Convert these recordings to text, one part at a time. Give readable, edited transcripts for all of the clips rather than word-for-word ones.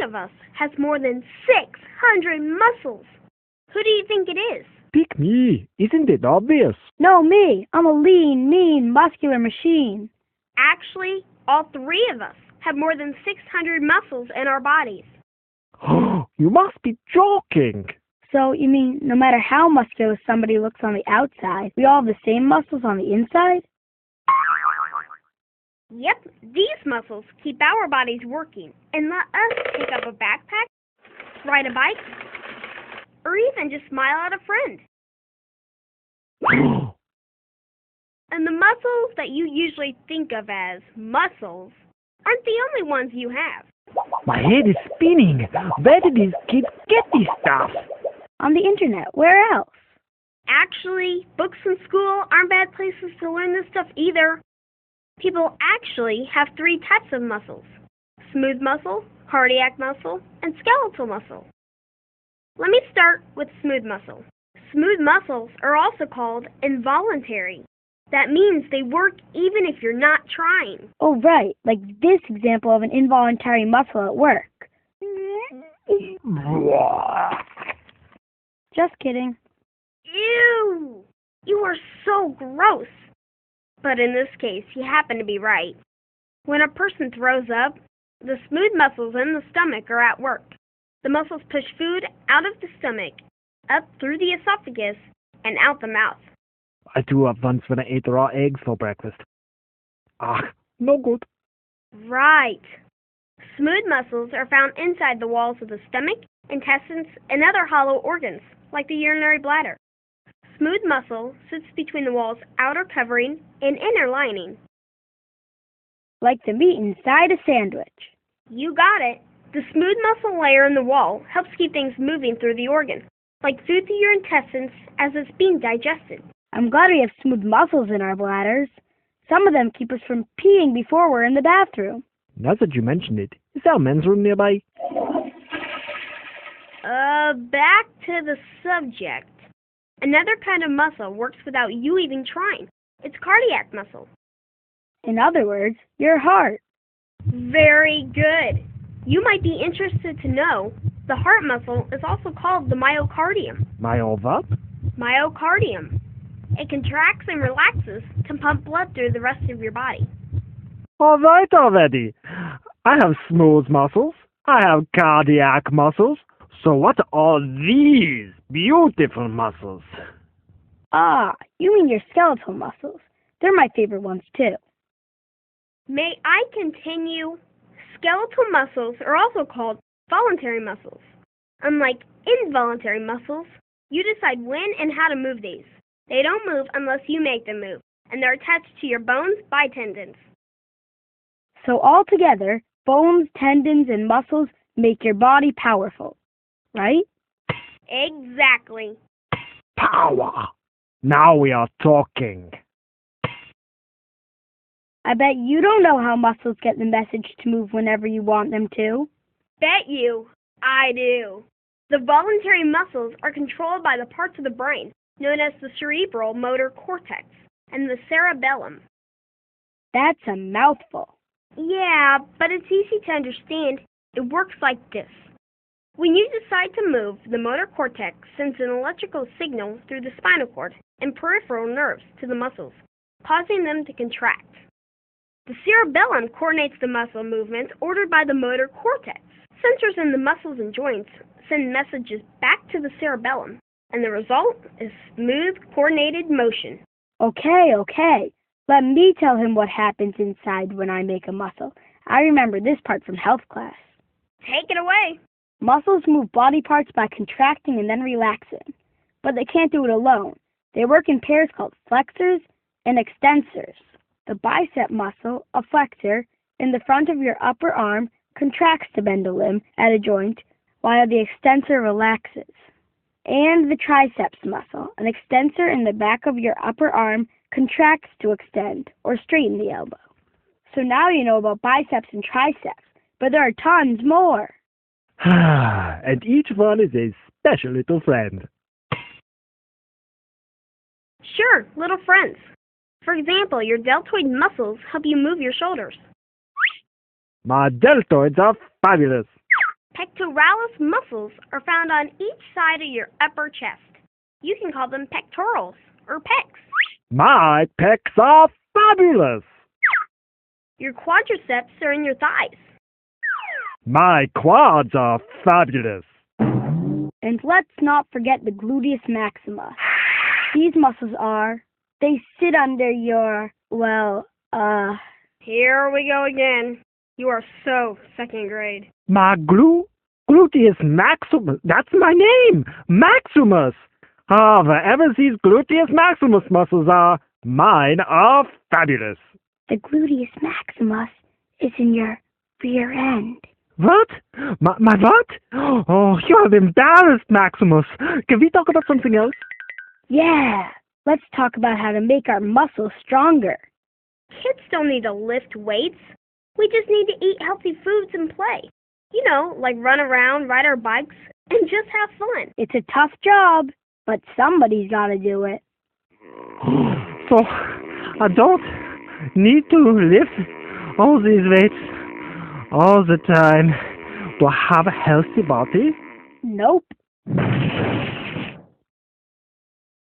of us has more than 600 muscles. Who do you think it is? Pick me. Isn't it obvious? No, me. I'm a lean, mean, muscular machine. Actually, all three of us have more than 600 muscles in our bodies. You must be joking. So, you mean no matter how muscular somebody looks on the outside, we all have the same muscles on the inside? Yep, these muscles keep our bodies working and let us pick up a backpack, ride a bike, or even just smile at a friend. And the muscles that you usually think of as muscles aren't the only ones you have. My head is spinning. Where did these kids get this stuff? On the internet. Where else? Actually, books in school aren't bad places to learn this stuff either. People actually have three types of muscles: smooth muscle, cardiac muscle, and skeletal muscle. Let me start with smooth muscle. Smooth muscles are also called involuntary. That means they work even if you're not trying. Oh, right. Like this example of an involuntary muscle at work. Just kidding. Ew! You are so gross. But in this case, you happen to be right. When a person throws up, the smooth muscles in the stomach are at work. The muscles push food out of the stomach, up through the esophagus, and out the mouth. I threw up once when I ate raw eggs for breakfast. No good. Right. Smooth muscles are found inside the walls of the stomach, intestines, and other hollow organs, like the urinary bladder. Smooth muscle sits between the wall's outer covering and inner lining. Like the meat inside a sandwich. You got it. The smooth muscle layer in the wall helps keep things moving through the organ, like food through your intestines as it's being digested. I'm glad we have smooth muscles in our bladders. Some of them keep us from peeing before we're in the bathroom. Now that you mention it, is there a men's room nearby? Back to the subject. Another kind of muscle works without you even trying. It's cardiac muscle. In other words, your heart. Very good. You might be interested to know the heart muscle is also called the myocardium. What? Myocardium. It contracts and relaxes to pump blood through the rest of your body. All right already. I have smooth muscles. I have cardiac muscles. So what are all these beautiful muscles? Ah, you mean your skeletal muscles. They're my favorite ones too. May I continue? Skeletal muscles are also called voluntary muscles. Unlike involuntary muscles, you decide when and how to move these. They don't move unless you make them move, and they're attached to your bones by tendons. So altogether, bones, tendons, and muscles make your body powerful, right? Exactly. Power! Now we are talking. I bet you don't know how muscles get the message to move whenever you want them to. Bet you I do. The voluntary muscles are controlled by the parts of the brain known as the cerebral motor cortex and the cerebellum. That's a mouthful. Yeah, but it's easy to understand. It works like this. When you decide to move, the motor cortex sends an electrical signal through the spinal cord and peripheral nerves to the muscles, causing them to contract. The cerebellum coordinates the muscle movements ordered by the motor cortex. Sensors in the muscles and joints send messages back to the cerebellum, and the result is smooth, coordinated motion. Okay. Let me tell him what happens inside when I make a muscle. I remember this part from health class. Take it away. Muscles move body parts by contracting and then relaxing. But they can't do it alone. They work in pairs called flexors and extensors. The bicep muscle, a flexor, in the front of your upper arm contracts to bend a limb at a joint, while the extensor relaxes. And the triceps muscle, an extensor in the back of your upper arm, contracts to extend or straighten the elbow. So now you know about biceps and triceps, but there are tons more. And each one is a special little friend. Sure, little friends. For example, your deltoid muscles help you move your shoulders. My deltoids are fabulous. Pectoralis muscles are found on each side of your upper chest. You can call them pectorals or pecs. My pecs are fabulous. Your quadriceps are in your thighs. My quads are fabulous. And let's not forget the gluteus maxima. These muscles they sit under your, Here we go again. You are so second grade. My gluteus maximus. That's my name, Maximus. Wherever these gluteus maximus muscles are, mine are fabulous. the gluteus maximus is in your rear end. What? My what? Oh, you have embarrassed, Maximus. Can we talk about something else? Yeah, let's talk about how to make our muscles stronger. Kids don't need to lift weights. We just need to eat healthy foods and play. You know, like run around, ride our bikes, and just have fun. It's a tough job, but somebody's got to do it. So, I don't need to lift all these weights all the time to have a healthy body? Nope.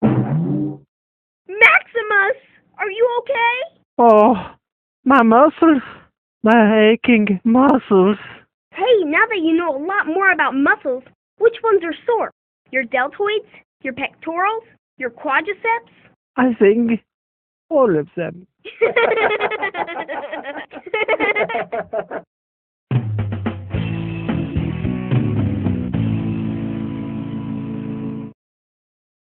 Maximus, are you okay? Oh, my muscles, my aching muscles. Hey, now that you know a lot more about muscles, which ones are sore? Your deltoids? Your pectorals? Your quadriceps? I think all of them.